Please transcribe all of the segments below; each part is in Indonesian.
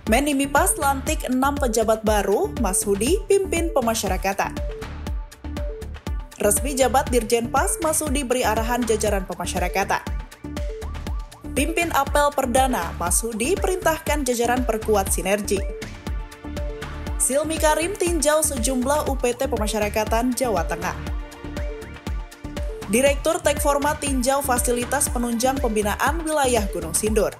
Menimipas lantik 6 pejabat baru, Mas Hudi pimpin pemasyarakatan. Resmi jabat Dirjen Pas, Mas Hudi beri arahan jajaran pemasyarakatan. Pimpin apel perdana, Mas Hudi perintahkan jajaran perkuat sinergi. Silmi Karim tinjau sejumlah UPT pemasyarakatan Jawa Tengah. Direktur Tekforma tinjau fasilitas penunjang pembinaan wilayah Gunung Sindur.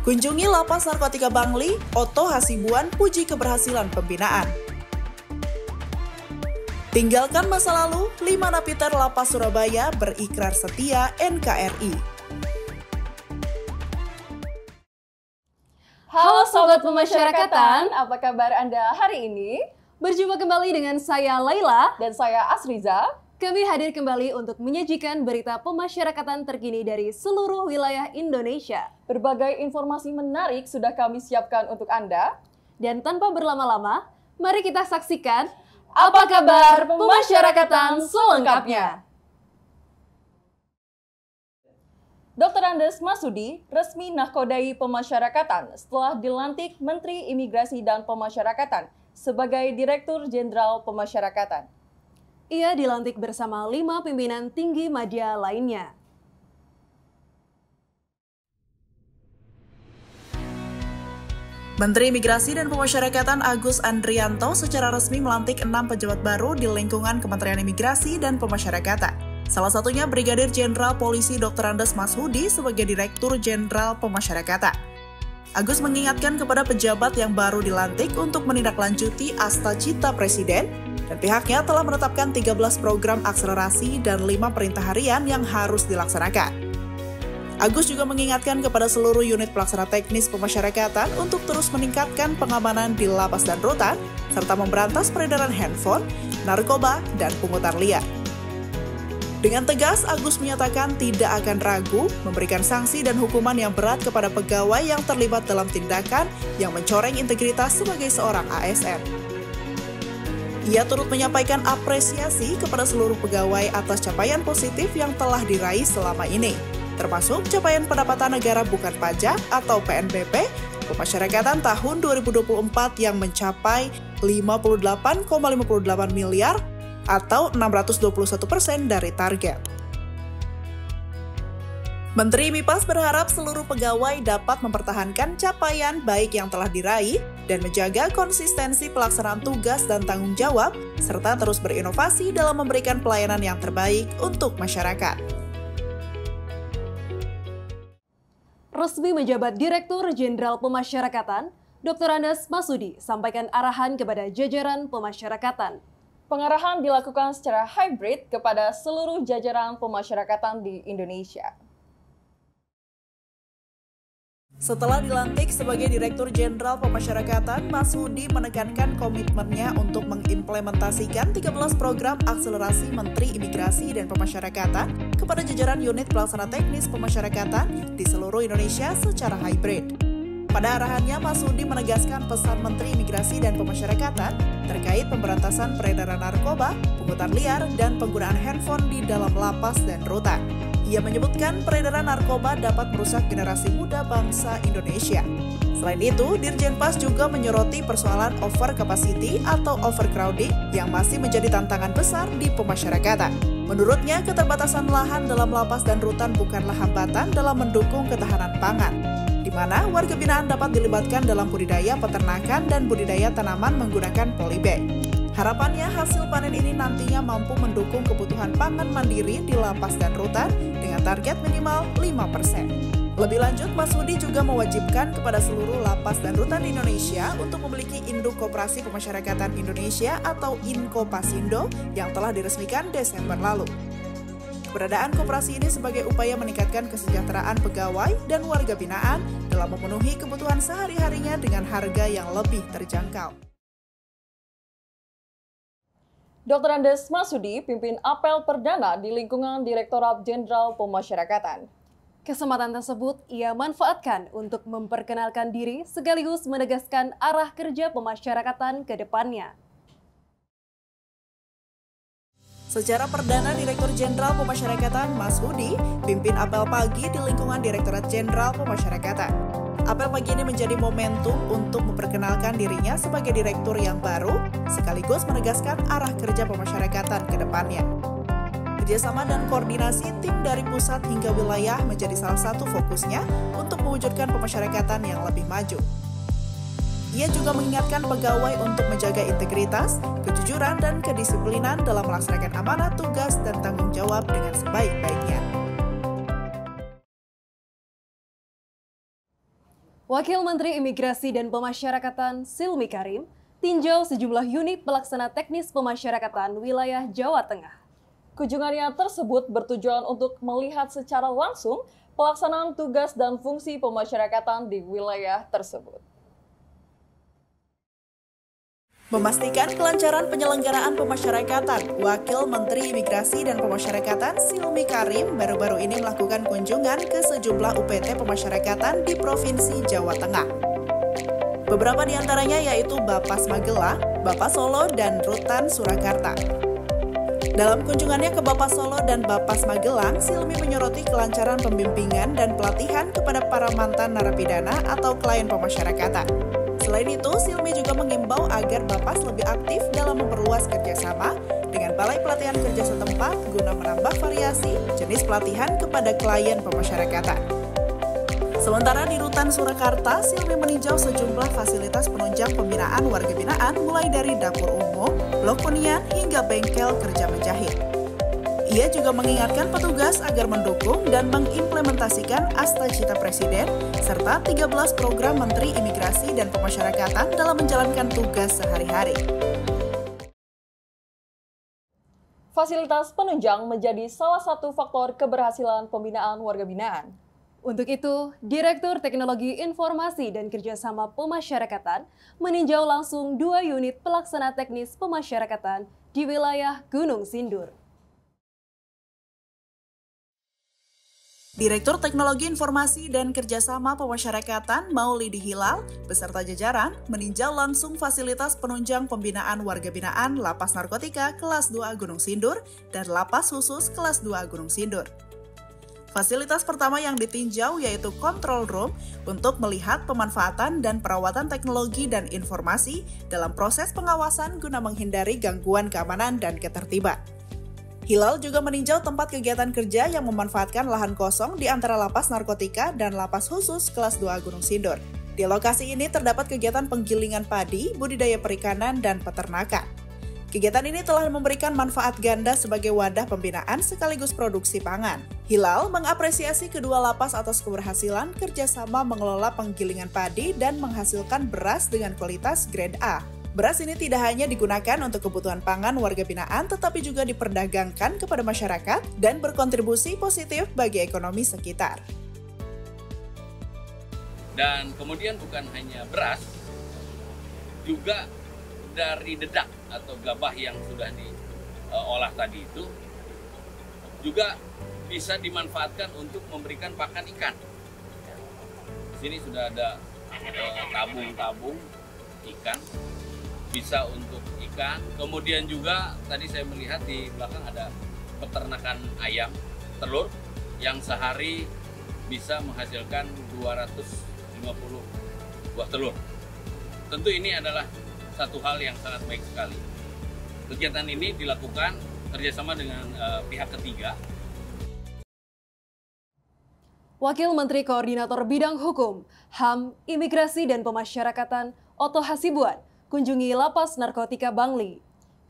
Kunjungi Lapas Narkotika Bangli, Otto Hasibuan puji keberhasilan pembinaan. Tinggalkan masa lalu, 5 napiter Lapas Surabaya berikrar setia NKRI. Halo Sobat Pemasyarakatan, apa kabar Anda hari ini? Berjumpa kembali dengan saya Laila dan saya Asriza. Kami hadir kembali untuk menyajikan berita pemasyarakatan terkini dari seluruh wilayah Indonesia. Berbagai informasi menarik sudah kami siapkan untuk Anda. Dan tanpa berlama-lama, mari kita saksikan apa kabar pemasyarakatan selengkapnya. Dr. Andes Mas Hudi resmi nahkodai pemasyarakatan setelah dilantik Menteri Imigrasi dan Pemasyarakatan sebagai Direktur Jenderal Pemasyarakatan. Ia dilantik bersama 5 pimpinan tinggi media lainnya. Menteri Imigrasi dan Pemasyarakatan Agus Andrianto secara resmi melantik 6 pejabat baru di lingkungan Kementerian Imigrasi dan Pemasyarakatan. Salah satunya Brigadir Jenderal Polisi Dr. Andes Mas Hudi sebagai Direktur Jenderal Pemasyarakatan. Agus mengingatkan kepada pejabat yang baru dilantik untuk menindaklanjuti asta cita Presiden, dan pihaknya telah menetapkan 13 program akselerasi dan 5 perintah harian yang harus dilaksanakan. Agus juga mengingatkan kepada seluruh unit pelaksana teknis pemasyarakatan untuk terus meningkatkan pengamanan di lapas dan rutan, serta memberantas peredaran handphone, narkoba, dan pungutan liar. Dengan tegas, Agus menyatakan tidak akan ragu memberikan sanksi dan hukuman yang berat kepada pegawai yang terlibat dalam tindakan yang mencoreng integritas sebagai seorang ASN. Ia turut menyampaikan apresiasi kepada seluruh pegawai atas capaian positif yang telah diraih selama ini, termasuk capaian pendapatan negara bukan pajak atau PNBP pemasyarakatan tahun 2024 yang mencapai 58,58 miliar atau 621% dari target. Menteri Mipas berharap seluruh pegawai dapat mempertahankan capaian baik yang telah diraih dan menjaga konsistensi pelaksanaan tugas dan tanggung jawab, serta terus berinovasi dalam memberikan pelayanan yang terbaik untuk masyarakat. Resmi menjabat Direktur Jenderal Pemasyarakatan, Dr. Andes Mas Hudi sampaikan arahan kepada jajaran pemasyarakatan. Pengarahan dilakukan secara hybrid kepada seluruh jajaran pemasyarakatan di Indonesia. Setelah dilantik sebagai Direktur Jenderal Pemasyarakatan, Mas Hudi menekankan komitmennya untuk mengimplementasikan 13 program akselerasi Menteri Imigrasi dan Pemasyarakatan kepada jajaran unit pelaksana teknis pemasyarakatan di seluruh Indonesia secara hybrid. Pada arahannya, Mas Hudi menegaskan pesan Menteri Imigrasi dan Pemasyarakatan terkait pemberantasan peredaran narkoba, pungutan liar, dan penggunaan handphone di dalam lapas dan rutan. Ia menyebutkan peredaran narkoba dapat merusak generasi muda bangsa Indonesia. Selain itu, Dirjen Pas juga menyoroti persoalan over capacity atau overcrowding yang masih menjadi tantangan besar di pemasyarakatan. Menurutnya, keterbatasan lahan dalam lapas dan rutan bukanlah hambatan dalam mendukung ketahanan pangan, di mana warga binaan dapat dilibatkan dalam budidaya peternakan dan budidaya tanaman menggunakan polybag. Harapannya hasil panen ini nantinya mampu mendukung kebutuhan pangan mandiri di lapas dan rutan dengan target minimal 5%. Lebih lanjut, Mas Hudi juga mewajibkan kepada seluruh lapas dan rutan di Indonesia untuk memiliki Induk Koperasi Pemasyarakatan Indonesia atau Inkopasindo yang telah diresmikan Desember lalu. Keberadaan koperasi ini sebagai upaya meningkatkan kesejahteraan pegawai dan warga binaan dalam memenuhi kebutuhan sehari-harinya dengan harga yang lebih terjangkau. Dr. Andes Mas Hudi pimpin apel perdana di lingkungan Direktorat Jenderal Pemasyarakatan. Kesempatan tersebut ia manfaatkan untuk memperkenalkan diri sekaligus menegaskan arah kerja pemasyarakatan ke depannya. Secara perdana, Direktur Jenderal Pemasyarakatan Mas Hudi pimpin apel pagi di lingkungan Direktorat Jenderal Pemasyarakatan. Apel pagi ini menjadi momentum untuk memperkenalkan dirinya sebagai direktur yang baru, sekaligus menegaskan arah kerja pemasyarakatan ke depannya. Kerjasama dan koordinasi tim dari pusat hingga wilayah menjadi salah satu fokusnya untuk mewujudkan pemasyarakatan yang lebih maju. Ia juga mengingatkan pegawai untuk menjaga integritas, kejujuran, dan kedisiplinan dalam melaksanakan amanat tugas dan tanggung jawab dengan sebaik-baiknya. Wakil Menteri Imigrasi dan Pemasyarakatan Silmi Karim tinjau sejumlah unit pelaksana teknis pemasyarakatan wilayah Jawa Tengah. Kunjungannya tersebut bertujuan untuk melihat secara langsung pelaksanaan tugas dan fungsi pemasyarakatan di wilayah tersebut. Memastikan kelancaran penyelenggaraan pemasyarakatan, Wakil Menteri Imigrasi dan Pemasyarakatan Silmi Karim baru-baru ini melakukan kunjungan ke sejumlah UPT pemasyarakatan di Provinsi Jawa Tengah. Beberapa di antaranya yaitu Bapas Magelang, Bapas Solo, dan Rutan Surakarta. Dalam kunjungannya ke Bapas Solo dan Bapas Magelang, Silmi menyoroti kelancaran pembimbingan dan pelatihan kepada para mantan narapidana atau klien pemasyarakatan. Selain itu, Silmi juga mengimbau agar Bapas lebih aktif dalam memperluas kerjasama dengan Balai Pelatihan Kerja setempat guna menambah variasi jenis pelatihan kepada klien pemasyarakatan. Sementara di Rutan Surakarta, Silmi meninjau sejumlah fasilitas penunjang pembinaan warga binaan mulai dari dapur umum, blok hunian, hingga bengkel kerja menjahit. Ia juga mengingatkan petugas agar mendukung dan mengimplementasikan Asta Cita Presiden serta 13 program Menteri Imigrasi dan Pemasyarakatan dalam menjalankan tugas sehari-hari. Fasilitas penunjang menjadi salah satu faktor keberhasilan pembinaan warga binaan. Untuk itu, Direktur Teknologi Informasi dan Kerjasama Pemasyarakatan meninjau langsung 2 unit pelaksana teknis pemasyarakatan di wilayah Gunung Sindur. Direktur Teknologi Informasi dan Kerjasama Pemasyarakatan Maulidi Hilal beserta jajaran meninjau langsung fasilitas penunjang pembinaan warga binaan Lapas Narkotika Kelas 2 Gunung Sindur dan Lapas Khusus Kelas 2 Gunung Sindur. Fasilitas pertama yang ditinjau yaitu Control Room untuk melihat pemanfaatan dan perawatan teknologi dan informasi dalam proses pengawasan guna menghindari gangguan keamanan dan ketertiban. Hilal juga meninjau tempat kegiatan kerja yang memanfaatkan lahan kosong di antara Lapas Narkotika dan Lapas Khusus Kelas 2 Gunung Sindur. Di lokasi ini terdapat kegiatan penggilingan padi, budidaya perikanan, dan peternakan. Kegiatan ini telah memberikan manfaat ganda sebagai wadah pembinaan sekaligus produksi pangan. Hilal mengapresiasi kedua lapas atas keberhasilan kerjasama mengelola penggilingan padi dan menghasilkan beras dengan kualitas grade A. Beras ini tidak hanya digunakan untuk kebutuhan pangan warga binaan, tetapi juga diperdagangkan kepada masyarakat dan berkontribusi positif bagi ekonomi sekitar. Dan kemudian bukan hanya beras, juga dari dedak atau gabah yang sudah diolah tadi itu, juga bisa dimanfaatkan untuk memberikan pakan ikan. Di sini sudah ada tabung-tabung ikan, bisa untuk ikan. Kemudian juga tadi saya melihat di belakang ada peternakan ayam telur yang sehari bisa menghasilkan 250 buah telur. Tentu ini adalah satu hal yang sangat baik sekali. Kegiatan ini dilakukan kerjasama dengan pihak ketiga. Wakil Menteri Koordinator Bidang Hukum, HAM, Imigrasi dan Pemasyarakatan Oto Hasibuan kunjungi Lapas Narkotika Bangli.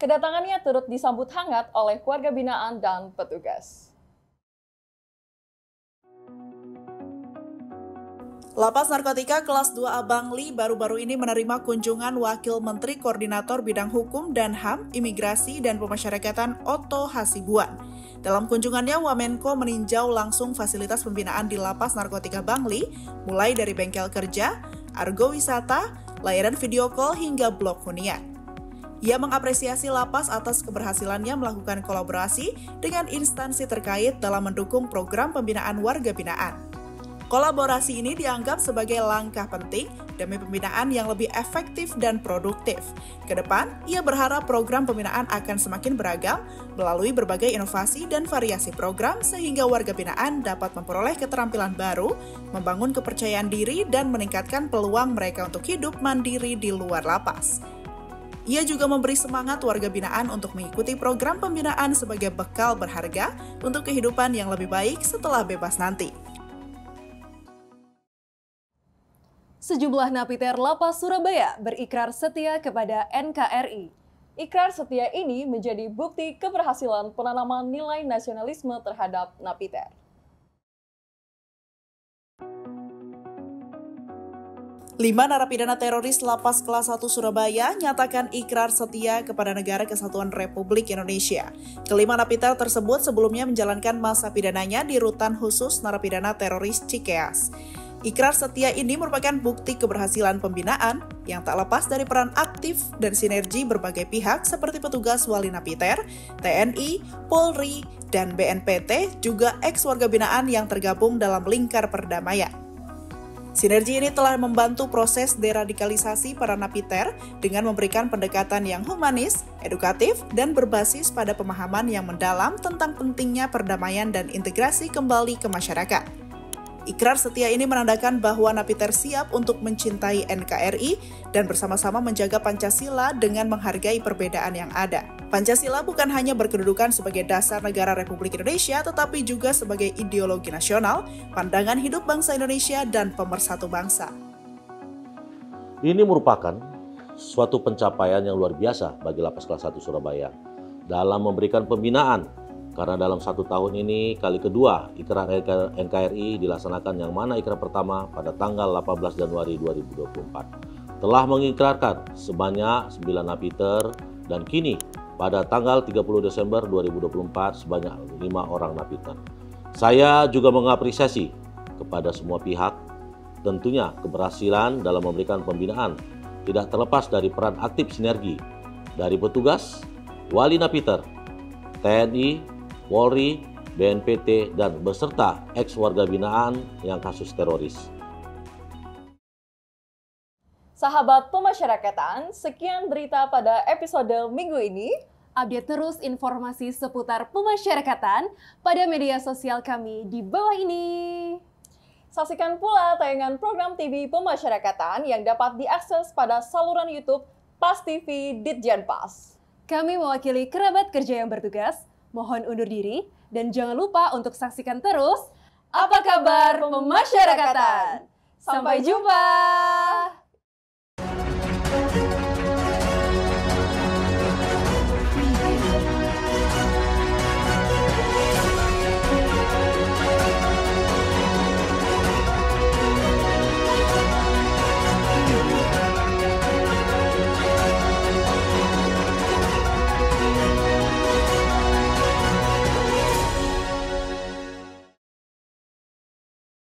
Kedatangannya turut disambut hangat oleh keluarga binaan dan petugas. Lapas Narkotika Kelas 2A Bangli baru-baru ini menerima kunjungan Wakil Menteri Koordinator Bidang Hukum dan HAM, Imigrasi dan Pemasyarakatan Oto Hasibuan. Dalam kunjungannya, Wamenko meninjau langsung fasilitas pembinaan di Lapas Narkotika Bangli, mulai dari bengkel kerja, argo wisata, layanan video call hingga blok hunian. Ia mengapresiasi lapas atas keberhasilannya melakukan kolaborasi dengan instansi terkait dalam mendukung program pembinaan warga binaan. Kolaborasi ini dianggap sebagai langkah penting demi pembinaan yang lebih efektif dan produktif. Kedepan, ia berharap program pembinaan akan semakin beragam melalui berbagai inovasi dan variasi program sehingga warga binaan dapat memperoleh keterampilan baru, membangun kepercayaan diri, dan meningkatkan peluang mereka untuk hidup mandiri di luar lapas. Ia juga memberi semangat warga binaan untuk mengikuti program pembinaan sebagai bekal berharga untuk kehidupan yang lebih baik setelah bebas nanti. Sejumlah napiter Lapas Surabaya berikrar setia kepada NKRI. Ikrar setia ini menjadi bukti keberhasilan penanaman nilai nasionalisme terhadap napiter. Lima narapidana teroris Lapas Kelas 1 Surabaya nyatakan ikrar setia kepada Negara Kesatuan Republik Indonesia. Kelima napiter tersebut sebelumnya menjalankan masa pidananya di Rutan Khusus Narapidana Teroris Cikeas. Ikrar setia ini merupakan bukti keberhasilan pembinaan yang tak lepas dari peran aktif dan sinergi berbagai pihak seperti petugas wali napiter, TNI, Polri, dan BNPT, juga ex-warga binaan yang tergabung dalam lingkar perdamaian. Sinergi ini telah membantu proses deradikalisasi para napiter dengan memberikan pendekatan yang humanis, edukatif, dan berbasis pada pemahaman yang mendalam tentang pentingnya perdamaian dan integrasi kembali ke masyarakat. Ikrar setia ini menandakan bahwa napiter siap untuk mencintai NKRI dan bersama-sama menjaga Pancasila dengan menghargai perbedaan yang ada. Pancasila bukan hanya berkedudukan sebagai dasar negara Republik Indonesia, tetapi juga sebagai ideologi nasional, pandangan hidup bangsa Indonesia, dan pemersatu bangsa. Ini merupakan suatu pencapaian yang luar biasa bagi Lapas Kelas 1 Surabaya dalam memberikan pembinaan. Karena dalam 1 tahun ini kali kedua ikrar NKRI dilaksanakan, yang mana ikrar pertama pada tanggal 18 Januari 2024 telah mengikrarkan sebanyak 9 napiter, dan kini pada tanggal 30 Desember 2024 sebanyak 5 orang napiter. Saya juga mengapresiasi kepada semua pihak tentunya keberhasilan dalam memberikan pembinaan tidak terlepas dari peran aktif sinergi dari petugas, wali napiter, TNI, Polri, BNPT, dan beserta ex-warga binaan yang kasus teroris. Sahabat pemasyarakatan, sekian berita pada episode minggu ini. Update terus informasi seputar pemasyarakatan pada media sosial kami di bawah ini. Saksikan pula tayangan program TV pemasyarakatan yang dapat diakses pada saluran YouTube PAS TV Ditjen PAS. Kami mewakili kerabat kerja yang bertugas, mohon undur diri, dan jangan lupa untuk saksikan terus Apa Kabar Pemasyarakatan. Sampai jumpa!